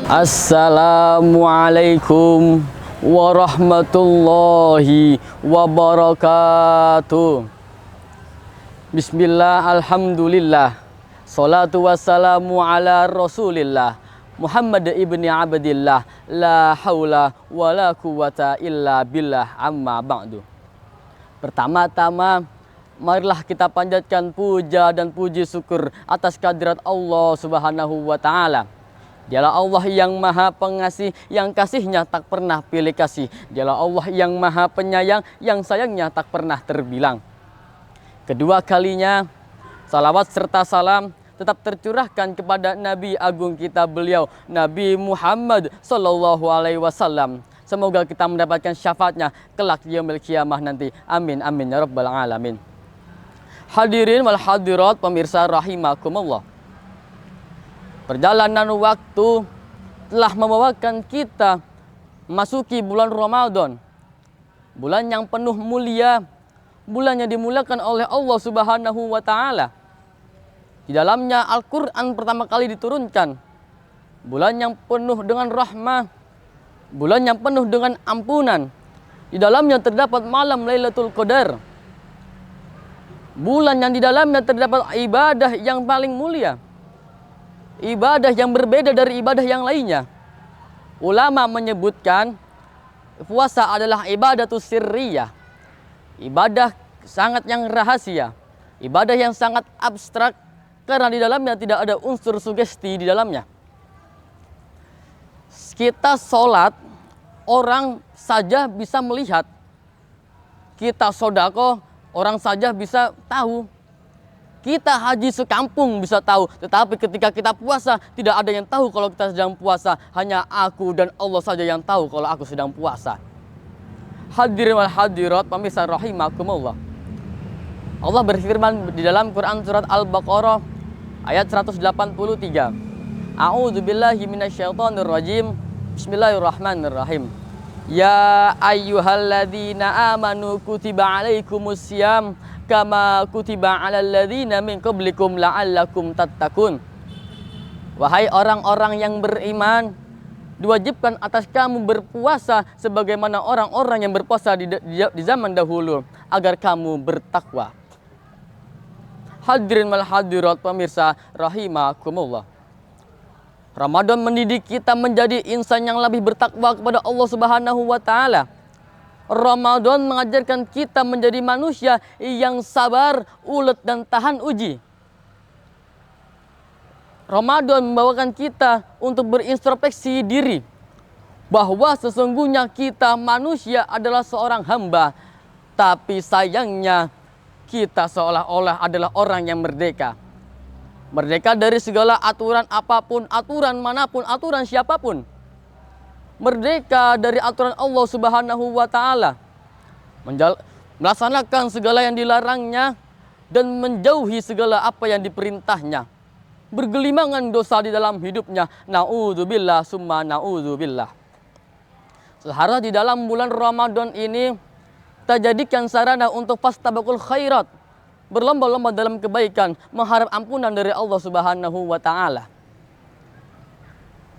Assalamualaikum warahmatullahi wabarakatuh. Bismillah, alhamdulillah, salatu wassalamu ala rasulillah Muhammad ibni Abdillah, la haula wa la quwata illa billah, amma ba'du. Pertama-tama, marilah kita panjatkan puja dan puji syukur atas kehadirat Allah Subhanahu wa Ta'ala. Dialah Allah yang maha pengasih, yang kasihnya tak pernah pilih kasih. Dialah Allah yang maha penyayang, yang sayangnya tak pernah terbilang. Kedua kalinya, salawat serta salam tetap tercurahkan kepada Nabi Agung kita beliau, Nabi Muhammad Sallallahu Alaihi Wasallam. Semoga kita mendapatkan syafaatnya kelak yaumil qiyamah nanti. Amin, amin, ya rabbal alamin. Hadirin wal hadirat, pemirsa rahimakumullah. Perjalanan waktu telah membawakan kita masuki bulan Ramadan. Bulan yang penuh mulia, bulan yang dimuliakan oleh Allah Subhanahu wa Ta'ala. Di dalamnya Al-Quran pertama kali diturunkan. Bulan yang penuh dengan rahmah, bulan yang penuh dengan ampunan. Di dalamnya terdapat malam Lailatul Qadar. Bulan yang di dalamnya terdapat ibadah yang paling mulia. Ibadah yang berbeda dari ibadah yang lainnya. Ulama menyebutkan puasa adalah ibadatus sirriyah. Ibadah sangat yang rahasia. Ibadah yang sangat abstrak karena di dalamnya tidak ada unsur sugesti di dalamnya. Kita sholat, orang saja bisa melihat. Kita sodako, orang saja bisa tahu. Kita haji sekampung bisa tahu, tetapi ketika kita puasa tidak ada yang tahu kalau kita sedang puasa. Hanya aku dan Allah saja yang tahu kalau aku sedang puasa. Hadirin wal hadirat, pemirsa rahimakumullah. Allah berfirman di dalam Quran surat Al-Baqarah ayat 183. A'udzubillahi minasyaitonirrajim. Bismillahirrahmanirrahim. Ya ayyuhalladzina amanu kutiba alaikumusiyam kama kutiba alal ladzina min qablikum la'allakum tattaqun. Wahai orang-orang yang beriman, diwajibkan atas kamu berpuasa sebagaimana orang-orang yang berpuasa di zaman dahulu agar kamu bertakwa. Hadirin wal hadirat, pemirsa rahimakumullah. Ramadan mendidik kita menjadi insan yang lebih bertakwa kepada Allah Subhanahu wa Ta'ala. Ramadan mengajarkan kita menjadi manusia yang sabar, ulet, dan tahan uji. Ramadan membawakan kita untuk berintrospeksi diri bahwa sesungguhnya kita manusia adalah seorang hamba, tapi sayangnya kita seolah-olah adalah orang yang merdeka. Merdeka dari segala aturan apapun, aturan manapun, aturan siapapun. Merdeka dari aturan Allah Subhanahu wa Ta'ala, melaksanakan segala yang dilarangnya dan menjauhi segala apa yang diperintahnya. Bergelimangan dosa di dalam hidupnya. Na'udzubillah summa na'udzubillah. Seharusnya di dalam bulan Ramadan ini kita jadikan sarana untuk fastabaqul khairat, berlomba-lomba dalam kebaikan, mengharap ampunan dari Allah Subhanahu wa Ta'ala.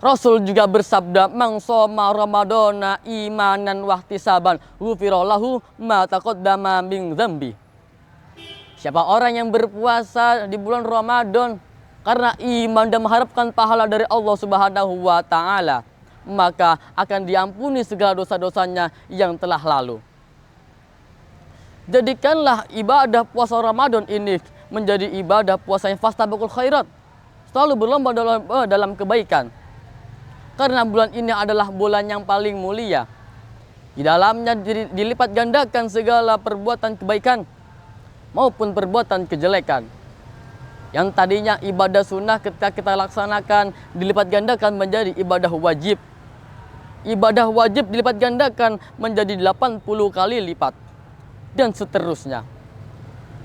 Rasul juga bersabda, "Man shoma ramadana imanan wahtisaban, ghufira lahu ma taqaddama min dzambi." Siapa orang yang berpuasa di bulan Ramadan karena iman dan mengharapkan pahala dari Allah Subhanahu wa Ta'ala, maka akan diampuni segala dosa-dosanya yang telah lalu. Jadikanlah ibadah puasa Ramadan ini menjadi ibadah puasa yang fastabaqul khairat, selalu berlomba dalam kebaikan. Karena bulan ini adalah bulan yang paling mulia. Di dalamnya dilipat gandakan segala perbuatan kebaikan maupun perbuatan kejelekan. Yang tadinya ibadah sunnah ketika kita laksanakan dilipat gandakan menjadi ibadah wajib. Ibadah wajib dilipat gandakan menjadi 80 kali lipat. Dan seterusnya.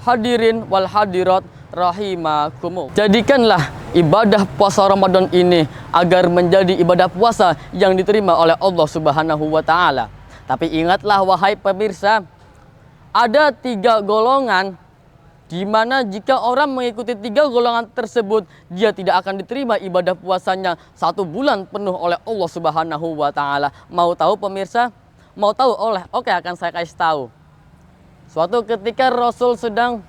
Hadirin wal hadirat rahimakumullah. Jadikanlah ibadah puasa Ramadan ini agar menjadi ibadah puasa yang diterima oleh Allah Subhanahu wa Ta'ala. Tapi ingatlah wahai pemirsa, ada 3 golongan di mana jika orang mengikuti 3 golongan tersebut, dia tidak akan diterima ibadah puasanya 1 bulan penuh oleh Allah Subhanahu wa Ta'ala. Mau tahu pemirsa? Mau tahu? Oke, akan saya kasih tahu. Suatu ketika Rasul sedang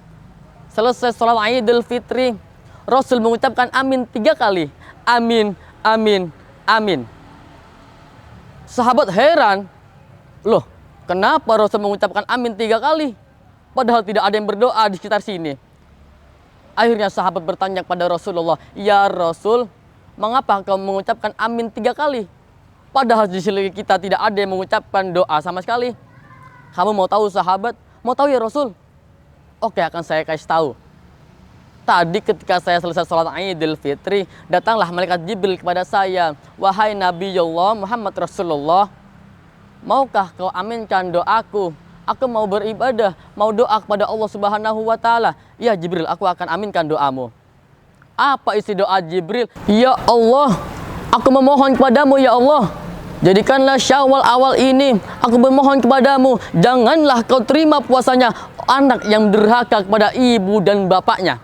selesai sholat Idul Fitri, Rasul mengucapkan amin 3 kali. Amin, amin, amin. Sahabat heran, loh, kenapa Rasul mengucapkan amin 3 kali? Padahal tidak ada yang berdoa di sekitar sini. Akhirnya sahabat bertanya kepada Rasulullah, "Ya Rasul, mengapa kau mengucapkan amin 3 kali? Padahal di sini kita tidak ada yang mengucapkan doa sama sekali." Kamu mau tahu sahabat? Mau tahu ya Rasul? Oke, akan saya kasih tahu. Tadi ketika saya selesai sholat Idul Fitri, datanglah malaikat Jibril kepada saya. "Wahai Nabi Allah Muhammad Rasulullah, maukah kau aminkan doaku? Aku mau beribadah, mau doa kepada Allah Subhanahu wa Ta'ala." "Ya Jibril, aku akan aminkan doamu." Apa isi doa Jibril? "Ya Allah, aku memohon kepadamu ya Allah, jadikanlah Syawal awal ini, aku memohon kepadamu, janganlah kau terima puasanya anak yang durhaka kepada ibu dan bapaknya."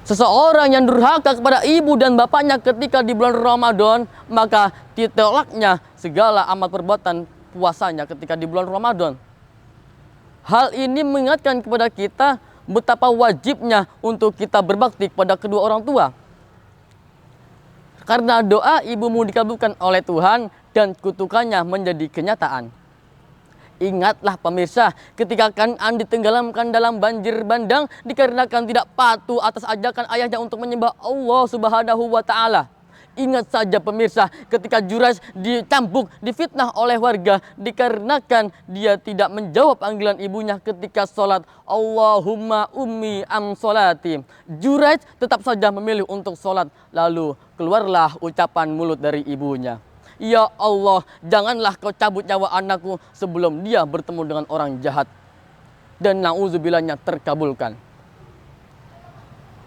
Seseorang yang durhaka kepada ibu dan bapaknya ketika di bulan Ramadan, maka ditolaknya segala amal perbuatan puasanya ketika di bulan Ramadan. Hal ini mengingatkan kepada kita betapa wajibnya untuk kita berbakti kepada kedua orang tua. Karena doa ibumu dikabulkan oleh Tuhan dan kutukannya menjadi kenyataan. Ingatlah pemirsa, ketika Kan'an ditenggelamkan dalam banjir bandang dikarenakan tidak patuh atas ajakan ayahnya untuk menyembah Allah Subhanahu wa Ta'ala. Ingat saja pemirsa, ketika Juraij dicambuk, difitnah oleh warga dikarenakan dia tidak menjawab panggilan ibunya ketika sholat. "Allahumma ummi am sholati." Juraij tetap saja memilih untuk sholat. Lalu keluarlah ucapan mulut dari ibunya, "Ya Allah, janganlah kau cabut nyawa anakku sebelum dia bertemu dengan orang jahat." Dan na'udzubillahnya terkabulkan.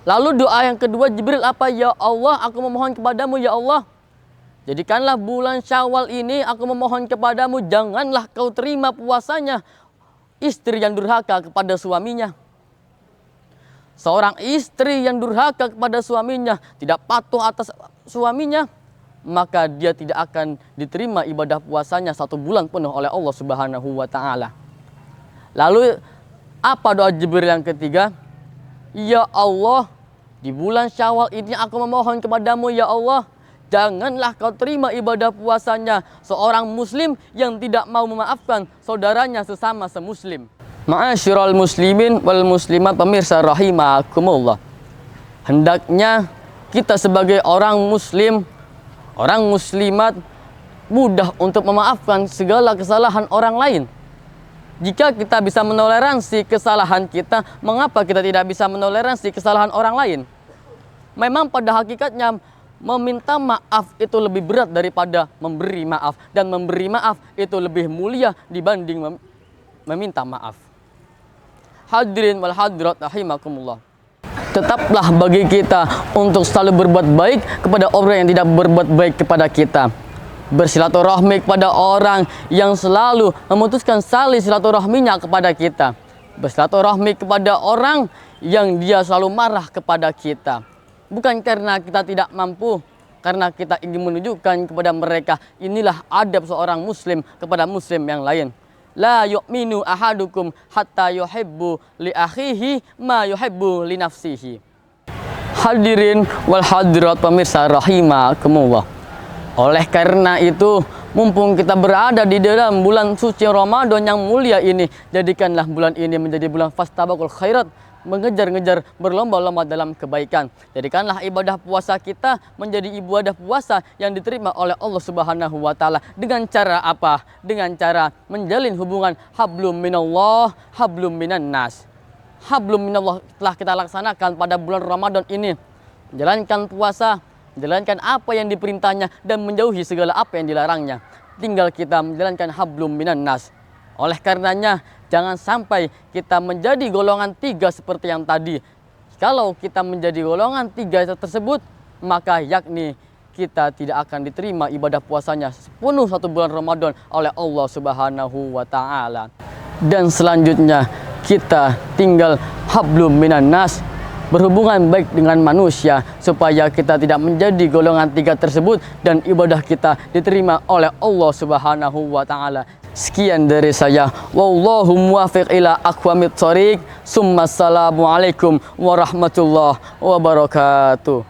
Lalu doa yang kedua Jibril apa? "Ya Allah, aku memohon kepadamu ya Allah, jadikanlah bulan Syawal ini, aku memohon kepadamu, janganlah kau terima puasanya istri yang durhaka kepada suaminya." Seorang istri yang durhaka kepada suaminya, tidak patuh atas suaminya, maka dia tidak akan diterima ibadah puasanya 1 bulan penuh oleh Allah Subhanahu wa Ta'ala. Lalu apa doa Jibril yang ketiga? "Ya Allah, di bulan Syawal ini aku memohon kepadamu ya Allah, janganlah kau terima ibadah puasanya seorang muslim yang tidak mau memaafkan saudaranya sesama semuslim." Ma'asyiral muslimin wal muslimat, pemirsa rahimakumullah. Hendaknya kita sebagai orang muslim, orang muslimat, mudah untuk memaafkan segala kesalahan orang lain. Jika kita bisa menoleransi kesalahan kita, mengapa kita tidak bisa menoleransi kesalahan orang lain? Memang pada hakikatnya meminta maaf itu lebih berat daripada memberi maaf, dan memberi maaf itu lebih mulia dibanding meminta maaf. Hadirin wal hadirat rahimakumullah. Tetaplah bagi kita untuk selalu berbuat baik kepada orang yang tidak berbuat baik kepada kita. Bersilaturahmi kepada orang yang selalu memutuskan tali silaturahminya kepada kita. Bersilaturahmi kepada orang yang dia selalu marah kepada kita. Bukan karena kita tidak mampu, karena kita ingin menunjukkan kepada mereka inilah adab seorang muslim kepada muslim yang lain. La yu'minu ahadukum hatta yuhibbu li akhihi ma yuhibbu li nafsihi. Hadirin wal hadirat pemirsa rahimakumullah. Oleh karena itu, mumpung kita berada di dalam bulan suci Ramadan yang mulia ini, jadikanlah bulan ini menjadi bulan fastabaqul khairat, mengejar-ngejar, berlomba-lomba dalam kebaikan. Jadikanlah ibadah puasa kita menjadi ibadah puasa yang diterima oleh Allah Subhanahu wa Ta'ala. Dengan cara apa? Dengan cara menjalin hubungan hablum minallah, hablum minan nas. Hablum minallah telah kita laksanakan pada bulan Ramadan ini. Menjalankan puasa, menjalankan apa yang diperintahnya dan menjauhi segala apa yang dilarangnya. Tinggal kita menjalankan hablum minan nas. Oleh karenanya, jangan sampai kita menjadi golongan 3 seperti yang tadi. Kalau kita menjadi golongan 3 tersebut, maka yakni kita tidak akan diterima ibadah puasanya sepenuh 1 bulan Ramadan oleh Allah Subhanahu wa Ta'ala. Dan selanjutnya, kita tinggal hablum minan nas, berhubungan baik dengan manusia, supaya kita tidak menjadi golongan tiga tersebut dan ibadah kita diterima oleh Allah Subhanahu wa taala. Sekian dari saya. Wallahu muwaffiq ila aqwamit thoriq. Assalamualaikum warahmatullahi wabarakatuh.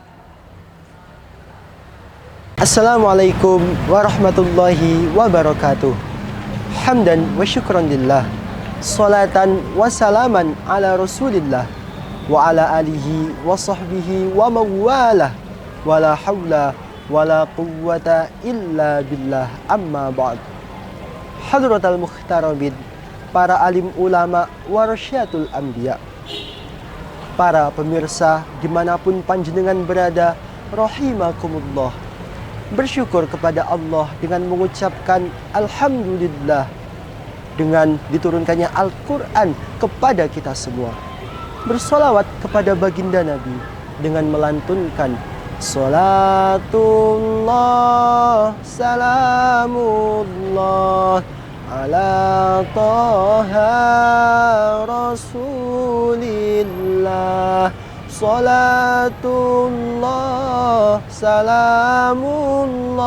Assalamualaikum warahmatullahi wabarakatuh. Hamdan wa syukran lillah. Salatan wa salaman ala rasulillah wa ala alihi wa sahbihi wa mawalah. Wa la hawla wa la quwwata illa billah, amma ba'd. Hadratal mukhtarabin, para alim ulama warasyatul anbiya, para pemirsa dimanapun panjenengan berada, rahimakumullah. Bersyukur kepada Allah dengan mengucapkan alhamdulillah dengan diturunkannya Al-Quran kepada kita semua. Bersolawat kepada baginda Nabi dengan melantunkan salatullah salamullah ala taha rasulillah. Salatullah salamullah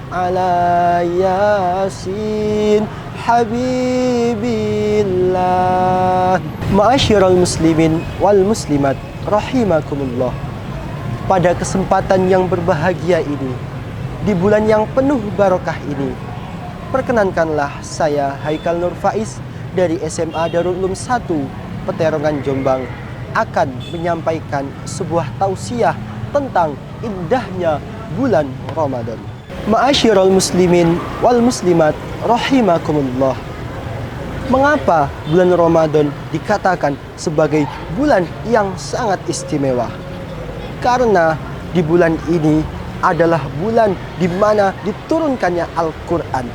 ala yasin habibillah. Ma'asyiral muslimin wal muslimat rahimakumullah. Pada kesempatan yang berbahagia ini, di bulan yang penuh barokah ini, perkenankanlah saya Haikal Nur Faiz dari SMA Darul Ulum 1 Peterongan Jombang akan menyampaikan sebuah tausiah tentang indahnya bulan Ramadan. Ma'asyiral muslimin wal muslimat rahimakumullah. Mengapa bulan Ramadan dikatakan sebagai bulan yang sangat istimewa? Karena di bulan ini adalah bulan di mana diturunkannya Al-Quran.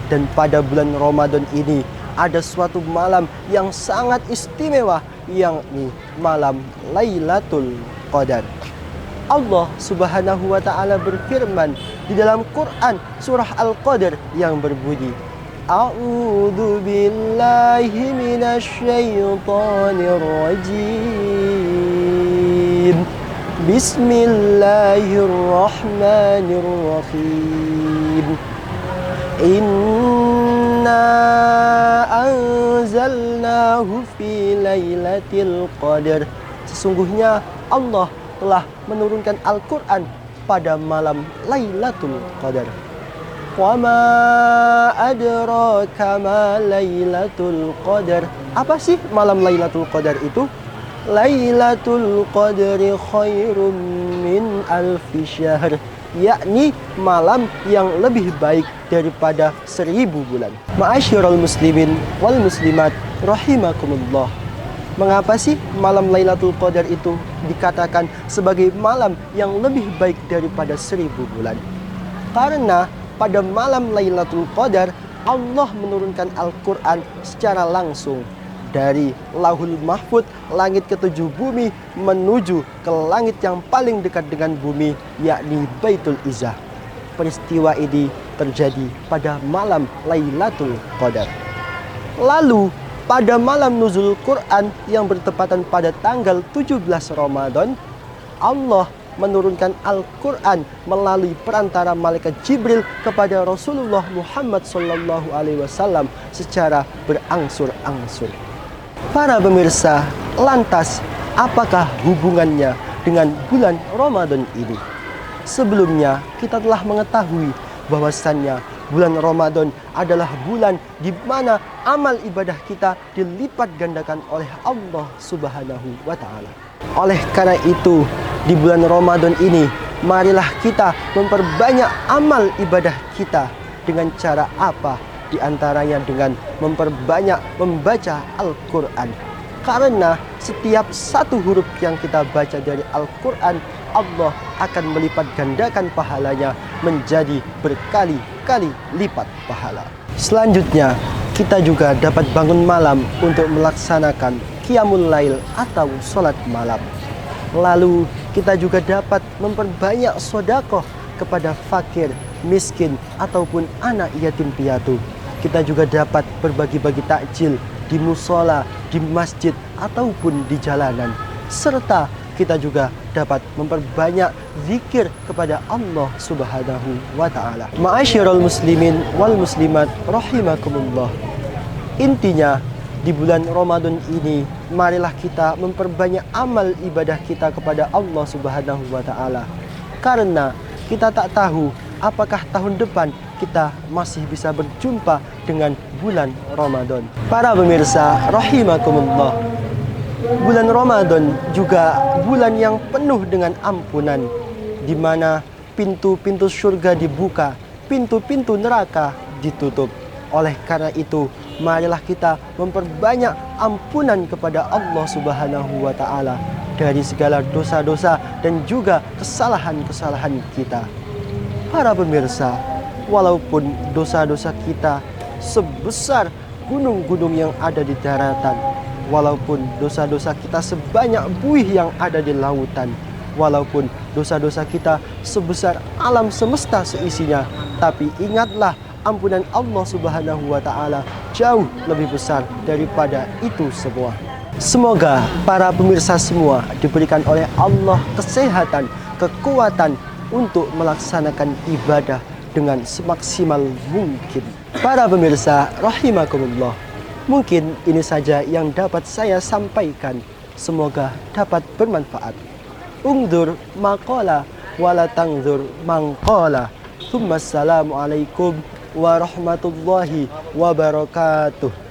Dan pada bulan Ramadan ini ada suatu malam yang sangat istimewa, yakni malam Lailatul Qadar. Allah Subhanahu wa taala berfirman di dalam Quran surah Al-Qadar yang berbunyi, A'udzu billahi minasyaitonir rajim. Bismillahirrahmanirrahim. Inna anzalnahu fi lailatul qadar. Sesungguhnya Allah telah menurunkan Al-Quran pada malam Lailatul Qadar. Wa ma adraka ma Lailatul Qadar. Apa sih malam Lailatul Qadar itu? Lailatul Qadri khairum min alfi syahr, yakni malam yang lebih baik daripada 1000 bulan. Ma'asyiral muslimin wal muslimat rahimakumullah. Mengapa sih malam Lailatul Qadar itu dikatakan sebagai malam yang lebih baik daripada 1000 bulan? Karena pada malam Lailatul Qadar Allah menurunkan Al-Quran secara langsung dari Lauhul Mahfud, langit ketujuh bumi, menuju ke langit yang paling dekat dengan bumi, yakni Baitul Izzah. Peristiwa ini terjadi pada malam Lailatul Qadar. Lalu pada malam nuzul Quran yang bertepatan pada tanggal 17 Ramadan, Allah menurunkan Al-Quran melalui perantara malaikat Jibril kepada Rasulullah Muhammad SAW secara berangsur-angsur. Para pemirsa, lantas apakah hubungannya dengan bulan Ramadan ini? Sebelumnya kita telah mengetahui bahwasannya bulan Ramadan adalah bulan di mana amal ibadah kita dilipat gandakan oleh Allah Subhanahu wa taala. Oleh karena itu, di bulan Ramadan ini marilah kita memperbanyak amal ibadah kita. Dengan cara apa? Di antaranya dengan memperbanyak membaca Al-Quran. Karena setiap satu huruf yang kita baca dari Al-Quran, Allah akan melipat gandakan pahalanya menjadi berkali-kali lipat pahala. Selanjutnya, kita juga dapat bangun malam untuk melaksanakan Qiyamul Lail atau sholat malam. Lalu kita juga dapat memperbanyak sedekah kepada fakir, miskin, ataupun anak yatim piatu. kita juga dapat berbagi-bagi takjil di musola, di masjid, ataupun di jalanan. Serta kita juga dapat memperbanyak zikir kepada Allah Subhanahu wa Ta'ala. Ma'asyiral muslimin wal muslimat rahimakumullah. Intinya, di bulan Ramadan ini, marilah kita memperbanyak amal ibadah kita kepada Allah Subhanahu wa Ta'ala. Karena kita tak tahu apakah tahun depan kita masih bisa berjumpa dengan bulan Ramadan. Para pemirsa rahimakumullah, bulan Ramadan juga bulan yang penuh dengan ampunan, di mana pintu-pintu surga dibuka, pintu-pintu neraka ditutup. Oleh karena itu, marilah kita memperbanyak ampunan kepada Allah Subhanahu wa Ta'ala dari segala dosa-dosa dan juga kesalahan-kesalahan kita. Para pemirsa, walaupun dosa-dosa kita sebesar gunung-gunung yang ada di daratan, walaupun dosa-dosa kita sebanyak buih yang ada di lautan, walaupun dosa-dosa kita sebesar alam semesta seisinya, tapi ingatlah, ampunan Allah Subhanahu wa Ta'ala jauh lebih besar daripada itu semua. Semoga para pemirsa semua diberikan oleh Allah kesehatan, kekuatan untuk melaksanakan ibadah dengan semaksimal mungkin. Para pemirsa rahimakumullah, mungkin ini saja yang dapat saya sampaikan. Semoga dapat bermanfaat. Ungdur maqala wala tangdur mangqala. Assalamualaikum warahmatullahi wabarakatuh.